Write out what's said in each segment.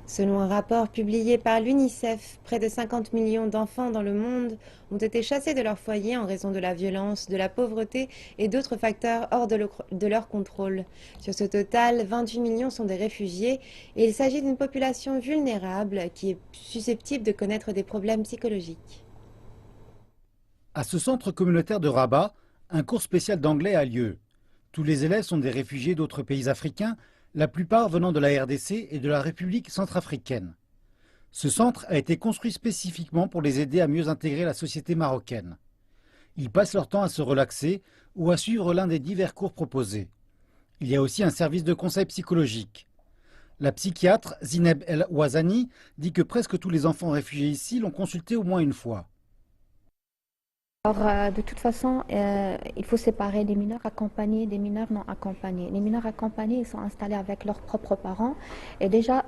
Selon un rapport publié par l'UNICEF, près de 50 millions d'enfants dans le monde ont été chassés de leur foyer en raison de la violence, de la pauvreté et d'autres facteurs hors de leur contrôle. Sur ce total, 28 millions sont des réfugiés et il s'agit d'une population vulnérable qui est susceptible de connaître des problèmes psychologiques. À ce centre communautaire de Rabat, un cours spécial d'anglais a lieu. Tous les élèves sont des réfugiés d'autres pays africains, la plupart venant de la RDC et de la République centrafricaine. Ce centre a été construit spécifiquement pour les aider à mieux intégrer la société marocaine. Ils passent leur temps à se relaxer ou à suivre l'un des divers cours proposés. Il y a aussi un service de conseil psychologique. La psychiatre Zineb El Ouazani dit que presque tous les enfants réfugiés ici l'ont consulté au moins une fois. De toute façon, il faut séparer les mineurs accompagnés des mineurs non accompagnés. Les mineurs accompagnés, ils sont installés avec leurs propres parents. Et déjà,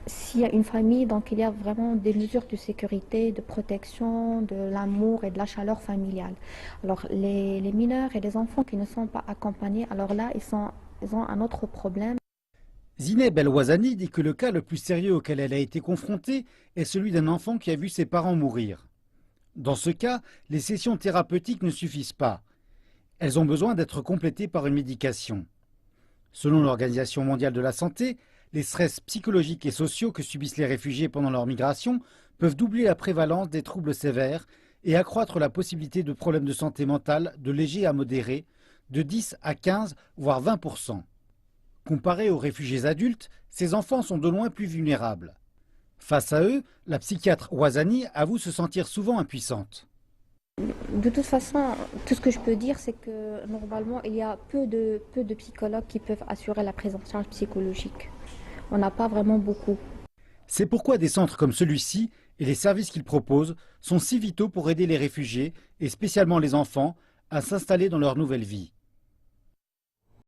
s'il y a une famille, donc il y a vraiment des mesures de sécurité, de protection, de l'amour et de la chaleur familiale. Alors, les mineurs et les enfants qui ne sont pas accompagnés, alors là, ils ont un autre problème. Zineb El Ouazani dit que le cas le plus sérieux auquel elle a été confrontée est celui d'un enfant qui a vu ses parents mourir. Dans ce cas, les sessions thérapeutiques ne suffisent pas. Elles ont besoin d'être complétées par une médication. Selon l'Organisation mondiale de la santé, les stress psychologiques et sociaux que subissent les réfugiés pendant leur migration peuvent doubler la prévalence des troubles sévères et accroître la possibilité de problèmes de santé mentale de légers à modérés, de 10 à 15 voire 20%. Comparés aux réfugiés adultes, ces enfants sont de loin plus vulnérables. Face à eux, la psychiatre Ouazani avoue se sentir souvent impuissante. De toute façon, tout ce que je peux dire, c'est que normalement, il y a peu de psychologues qui peuvent assurer la prise en charge psychologique. On n'a pas vraiment beaucoup. C'est pourquoi des centres comme celui-ci et les services qu'ils proposent sont si vitaux pour aider les réfugiés, et spécialement les enfants, à s'installer dans leur nouvelle vie.